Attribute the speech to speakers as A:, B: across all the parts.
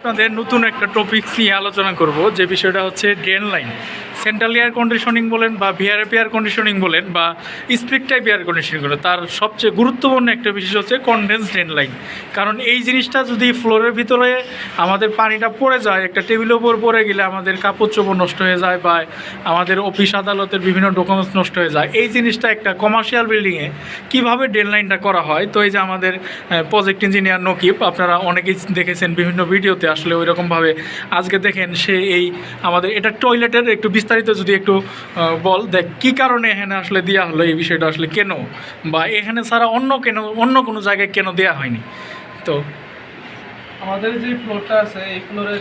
A: আপনাদের নতুন একটা টপিকস নিয়ে আলোচনা করব, যে বিষয়টা হচ্ছে drain line. Central air conditioning বলেন বা ভিআরএফ এয়ার কন্ডিশনিং বলেন বা স্প্লিট টাইপ এয়ার কন্ডিশনিং বলেন, তার সবচেয়ে গুরুত্বপূর্ণ একটা বিষয় হচ্ছে কনডেন্স ড্রেন লাইন। কারণ এই জিনিসটা যদি ফ্লোরের ভিতরে আমাদের পানিটা পড়ে যায়, একটা টেবিলের উপর পড়ে গেলে আমাদের কাপড় চোপড় নষ্ট হয়ে যায় বা আমাদের অফিস আদালতের বিভিন্ন ডকুমেন্টস নষ্ট হয়ে যায়। এই জিনিসটা একটা কমার্শিয়াল বিল্ডিংয়ে কীভাবে ড্রেন লাইনটা করা হয়, তো এই যে আমাদের প্রজেক্ট ইঞ্জিনিয়ার নকিব, আপনারা অনেকেই দেখেছেন বিভিন্ন ভিডিওতে, আসলে ওই রকমভাবে আজকে দেখেন সে এই আমাদের এটা টয়লেটের একটু বিস্তারিত যদি একটু বল দেখ কী কারণে এখানে আসলে দেওয়া হলো, এই বিষয়টা আসলে কেন, বা এখানে ছাড়া অন্য কোনো জায়গায় কেন দেওয়া হয়নি। তো
B: আমাদের যে ফ্লোরটা আছে এই ফ্লোরে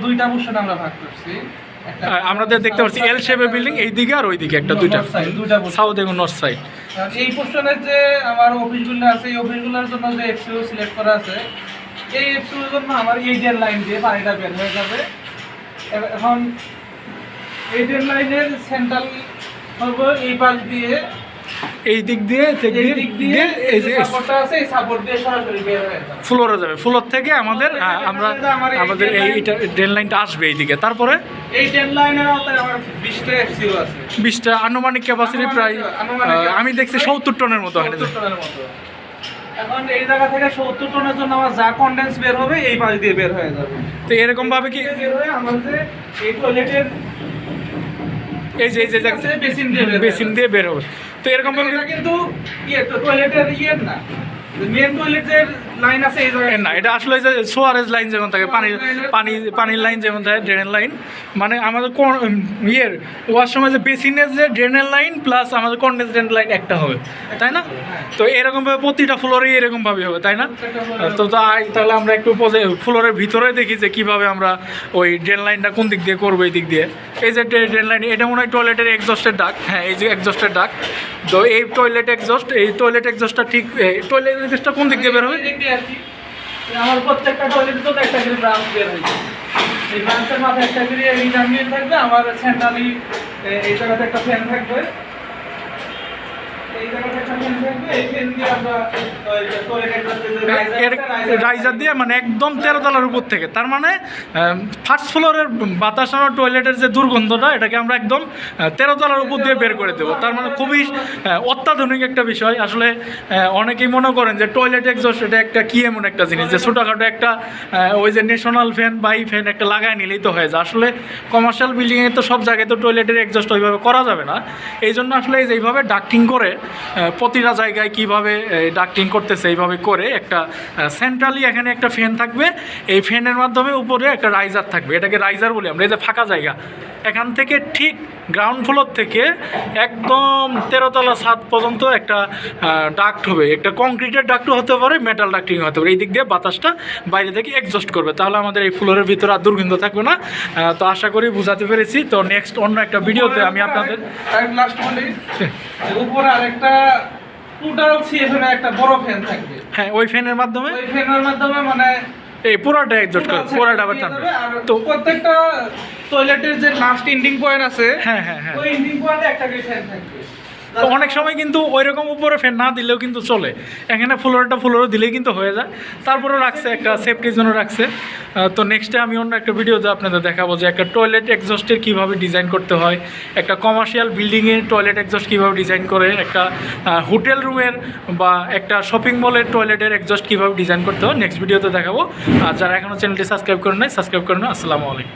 B: দুইটা পোর্শনে আমরা ভাগ করছি।
A: আমাদের দেখতে পাচ্ছি এল শেপের বিল্ডিং, এই দিকে আর ওই দিকে একটা দুইটা সাউথ এবং নর্থ সাইড।
B: এই পোর্শনের যে আমার অফিসগুলো আছে, এই অফিসগুলোর জন্য যে এফসিও সিলেক্ট করা আছে, এই এফসিওর জন্য আমার এই ড্রেন লাইন দিয়ে পানিটা বের হয়ে যাবে। এখন এই ড্রেন লাইনের সেন্ট্রাল হবে এই পাশ দিয়ে,
A: এই দিক দিয়ে এই যে
B: সাপোর্টটা আছে, এই সাপোর্ট দিয়ে সরাসরি বের হয়ে যাবে
A: ফ্লোরে যাবে। ফ্লোর থেকে আমাদের আমাদের এইটা ড্রেন লাইনটা আসবে এইদিকে। তারপরে
B: এই ড্রেন লাইনের আওতায় আমার 20টা এফসিও আছে।
A: 20টা আনুমানিক ক্যাপাসিটি প্রায় আমি দেখছি 70 টনের মতো।
B: 70 টনের মতো। এখন এই জায়গা থেকে 70 টনের জন্য আমার যা কনডেন্স বের হবে এই পাশ দিয়ে বের হয়ে যাবে।
A: তো এরকম ভাবে কি
B: বের হয়ে আমাদের এই টয়লেটের
A: এই যে বেসিন দিয়ে বের হবে। তো এরকম ভাবে
B: কিন্তু টয়লেটের না, মেন টয়লেটের লাইন আছে এই জায়গায়
A: না, এটা আসলে যে সোয়ারেজ লাইন যেমন থাকে, পানির লাইন যেমন থাকে, ড্রেনের লাইন, মানে আমাদের ওয়াশরুমের যে বেসিনের যে ড্রেনের লাইন প্লাস আমাদের কন্ডেন্স ড্রেন লাইন একটা হবে, তাই না? তো এরকমভাবে প্রতিটা ফ্লোরেই এরকমভাবে হবে, তাই না? তো তাহলে আমরা একটু ফ্লোরের ভিতরে দেখি যে কীভাবে আমরা ওই ড্রেন লাইনটা কোন দিক দিয়ে করবো। এই দিক দিয়ে এই যে ড্রেন লাইন, এটা মনে হয় টয়লেটের এক্সস্টের ডাক। হ্যাঁ, এই যে এক্সস্টের ডাক। তো এই টয়লেট এক্সস্টটা ঠিক টয়লেট এক্সস্টটা কোন দিক দিয়ে বের হবে?
B: আমার প্রত্যেকটা টয়লেটে তো একটা করে ব্রাঞ্চ বের হয়েছে। এই ব্রাঞ্চের মাথায় একটা করে রিটার্মিনেট থাকবে, আমার সেন্ট্রালি এই জায়গাতে একটা ফ্যান থাকবে, এই জায়গাতে একটা ফ্যান থাকবে, এই ফ্যান দিয়ে আমরা
A: রাইজার দিয়ে মানে একদম 13 তলার উপর থেকে, তার মানে ফার্স্ট ফ্লোরের বাতাস আমার টয়লেটের যে দুর্গন্ধটা, এটাকে আমরা একদম 13 তলার উপর দিয়ে বের করে দেবো। তার মানে খুবই অত্যাধুনিক একটা বিষয়। আসলে অনেকেই মনে করেন যে টয়লেট এক্সস্ট এটা একটা কি এমন একটা জিনিস যে ছোটোখাটো একটা ওই যে ন্যাশনাল ফ্যান বা এই ফ্যান একটা লাগায় নিলেই তো হয়ে যায়। আসলে কমার্শিয়াল বিল্ডিংয়ে তো সব জায়গায় তো টয়লেটের এক্সস্ট ওইভাবে করা যাবে না। এই জন্য আসলে এইভাবে ডাক্টিং করে প্রতিটা জায়গায় কীভাবে ডাক্টিং করতেছে এইভাবে করে একটা সেন্ট্রালি এখানে একটা ফ্যান থাকবে, এই ফ্যানের মাধ্যমে উপরে একটা রাইজার থাকবে, এটাকে রাইজার বলি আমরা। এই যে ফাঁকা জায়গা, এখান থেকে ঠিক গ্রাউন্ড ফ্লোর থেকে একদম 13 তলা ছাদ পর্যন্ত একটা ডাক্ট হবে, একটা কংক্রিটের ডাক্টও হতে পারে, মেটাল ডাক্টিং হতে পারে। এই দিক দিয়ে বাতাসটা বাইরে থেকে এক্সস্ট করবে, তাহলে আমাদের এই ফ্লোরের ভিতরে আর দুর্গন্ধ থাকবে না। তো আশা করি বুঝাতে পেরেছি। তো নেক্সট অন্য একটা ভিডিওতে আমি আপনাদের
B: উপরে আরেকটা টোটাল সিএফএম একটা বড় ফ্যান থাকবে।
A: হ্যাঁ, ওই ফ্যানের মাধ্যমে
B: মানে
A: এই পুরোটা এক্সস্ট করবে, পুরোটা আবার টানবে।
B: তো প্রত্যেকটা টয়লেটের যে লাস্ট এন্ডিং পয়েন্ট আছে,
A: হ্যাঁ,
B: ওই এন্ডিং পয়েন্টে একটা করে ফ্যান থাকবে।
A: তো অনেক সময় কিন্তু ওই রকম উপরে ফ্যান না দিলেও কিন্তু চলে, এখানে ফ্লোরে দিলেই কিন্তু হয়ে যায়। তারপরেও রাখছে একটা সেফটির জন্য রাখছে। তো নেক্সটে আমি অন্য একটা ভিডিওতে আপনাদের দেখাবো যে একটা টয়লেট এক্সস্টের কীভাবে ডিজাইন করতে হয়, একটা কমার্শিয়াল বিল্ডিংয়ে টয়লেট এক্সস্ট কীভাবে ডিজাইন করে, একটা হোটেল রুমের বা একটা শপিং মলের টয়লেটের এক্সস্ট কীভাবে ডিজাইন করতে হয় নেক্সট ভিডিওতে দেখাবো। আর যারা এখনও চ্যানেলটি সাবস্ক্রাইব করেন নাই, সাবস্ক্রাইব করে নাও। আসসালামু আলাইকুম।